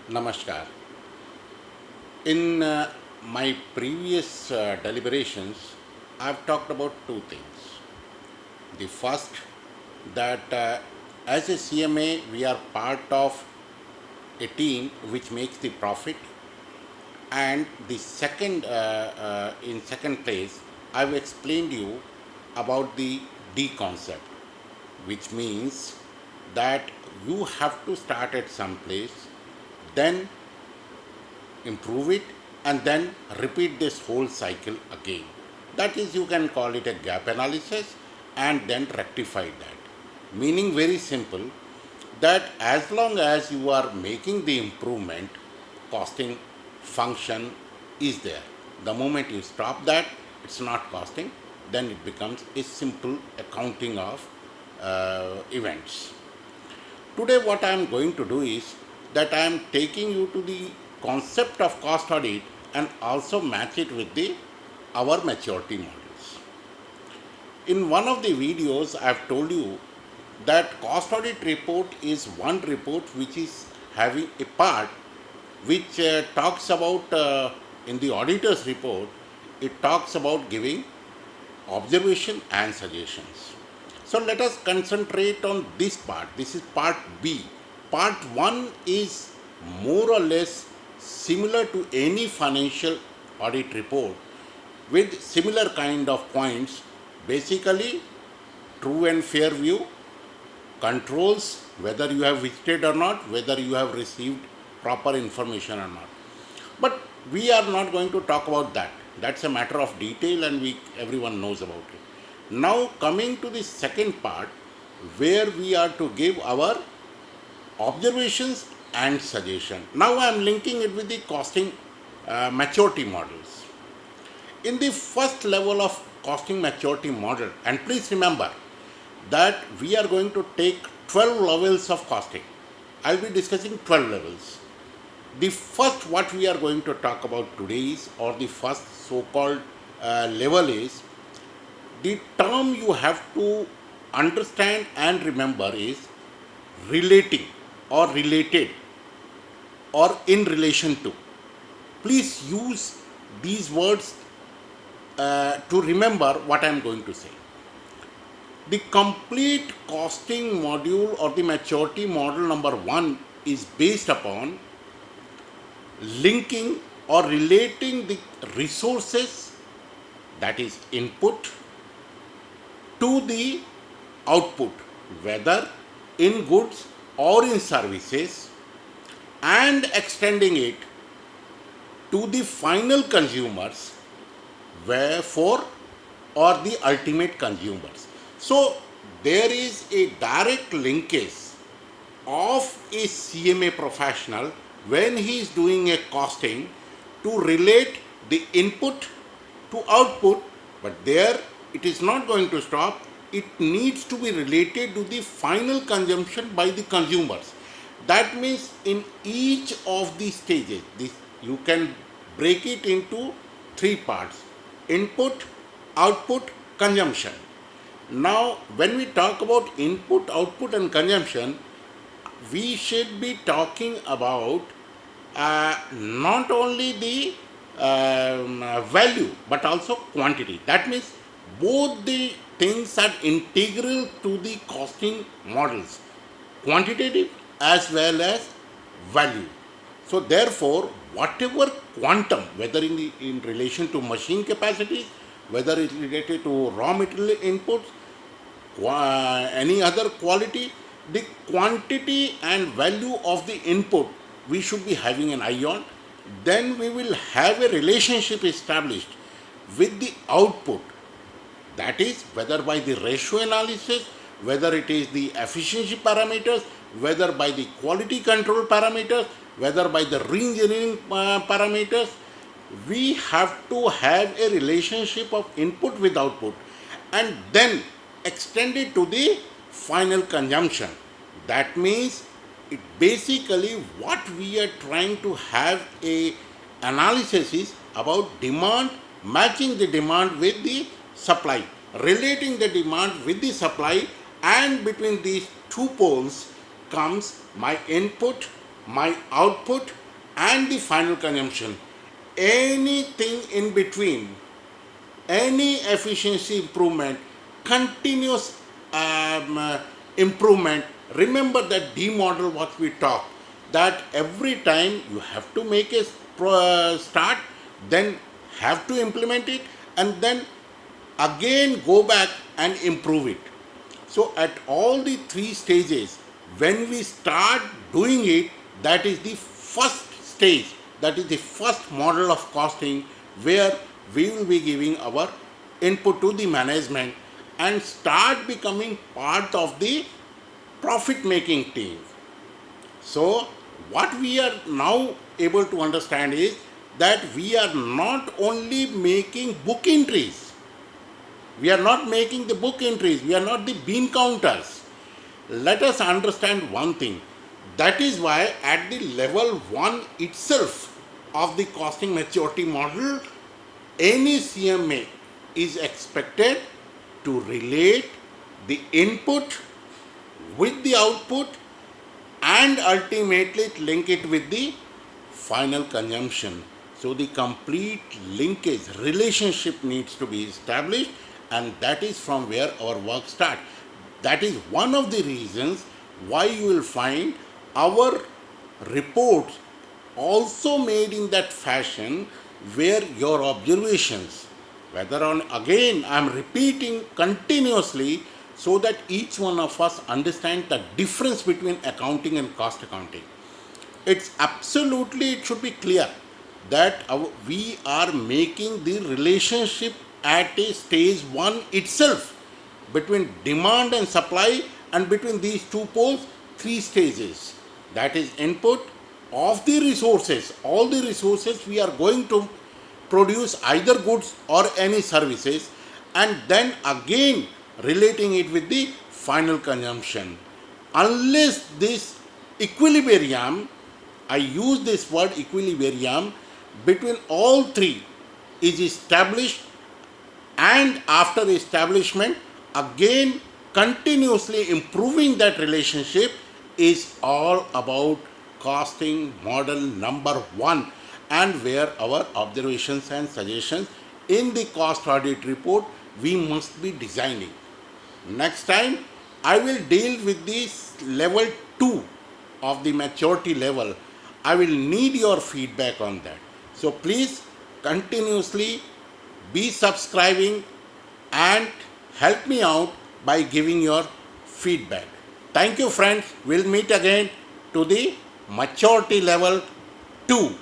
Namaskar. In my previous deliberations, I've talked about two things. The first, that as a CMA, we are part of a team which makes the profit, and the second, in second place, I've explained you about the D concept, which means that you have to start at some place, then improve it, and then repeat this whole cycle again. That is, you can call it a gap analysis and then rectify that. Meaning, very simple, that as long as you are making the improvement, costing function is there. The moment you stop that, it's not costing, then it becomes a simple accounting of events. Today, what I am going to do is that I am taking you to the concept of cost audit and also match it with our maturity models. In one of the videos, I have told you that cost audit report is one report which is having a part which talks about, in the auditor's report, it talks about giving observation and suggestions. So let us concentrate on this part. This is part B. Part 1 is more or less similar to any financial audit report with similar kind of points. Basically, true and fair view, controls whether you have visited or not, whether you have received proper information or not. But we are not going to talk about that. That's a matter of detail and everyone knows about it. Now coming to the second part, where we are to give our observations and suggestion. Now I am linking it with the costing maturity models. In the first level of costing maturity model, and please remember that we are going to take 12 levels of costing. I will be discussing 12 levels. The first what we are going to talk about today is, or the first so-called level is, the term you have to understand and remember is relating or related or in relation to. Please use these words to remember what I am going to say. The complete costing module or the maturity model number 1 is based upon linking or relating the resources, that is input, to the output, whether in goods or in services, and extending it to the final consumers, wherefore, or the ultimate consumers. So there is a direct linkage of a CMA professional when he is doing a costing to relate the input to output, but there it is not going to stop. It needs to be related to the final consumption by the consumers. That means in each of the stages, you can break it into 3 parts: input, output, consumption. Now, when we talk about input, output and consumption, we should be talking about not only the value but also quantity. That means both the things are integral to the costing models, quantitative as well as value. So therefore, whatever quantum, whether in relation to machine capacities, whether it's related to raw material inputs, any other quality, the quantity and value of the input we should be having an eye on. Then we will have a relationship established with the output. That is, whether by the ratio analysis, whether it is the efficiency parameters, whether by the quality control parameters, whether by the re-engineering parameters, we have to have a relationship of input with output and then extend it to the final consumption. That means it basically what we are trying to have a analysis is about demand, matching the demand with the supply, relating the demand with the supply, and between these two poles comes my input my output and the final consumption. Anything in between, any efficiency improvement, continuous improvement. Remember that D model what we talked, that every time you have to make a start, then have to implement it, and then again go back and improve it. So at all the three stages, when we start doing it, that is the first stage, that is the first model of costing, where we will be giving our input to the management and start becoming part of the profit making team. So what we are now able to understand is that we are not only making book entries, we are not making the book entries, we are not the bean counters. Let us understand one thing. That is why at the level 1 itself of the costing maturity model, any CMA is expected to relate the input with the output and ultimately link it with the final consumption. So the complete linkage relationship needs to be established, and that is from where our work starts. That is one of the reasons why you will find our reports also made in that fashion, where your observations, whether on, again I am repeating continuously, so that each one of us understand the difference between accounting and cost accounting. It's absolutely, it should be clear that we are making the relationship at a stage 1 itself between demand and supply, and between these two poles, 3 stages. That is input of the resources. All the resources we are going to produce either goods or any services, and then again relating it with the final consumption. Unless this equilibrium, I use this word equilibrium, between all three is established, and after establishment, again continuously improving that relationship, is all about costing model number 1, and where our observations and suggestions in the cost audit report we must be designing. Next time I will deal with this level 2 of the maturity level. I will need your feedback on that. So please continuously be subscribing and help me out by giving your feedback. Thank you, friends. We'll meet again to the maturity level 2.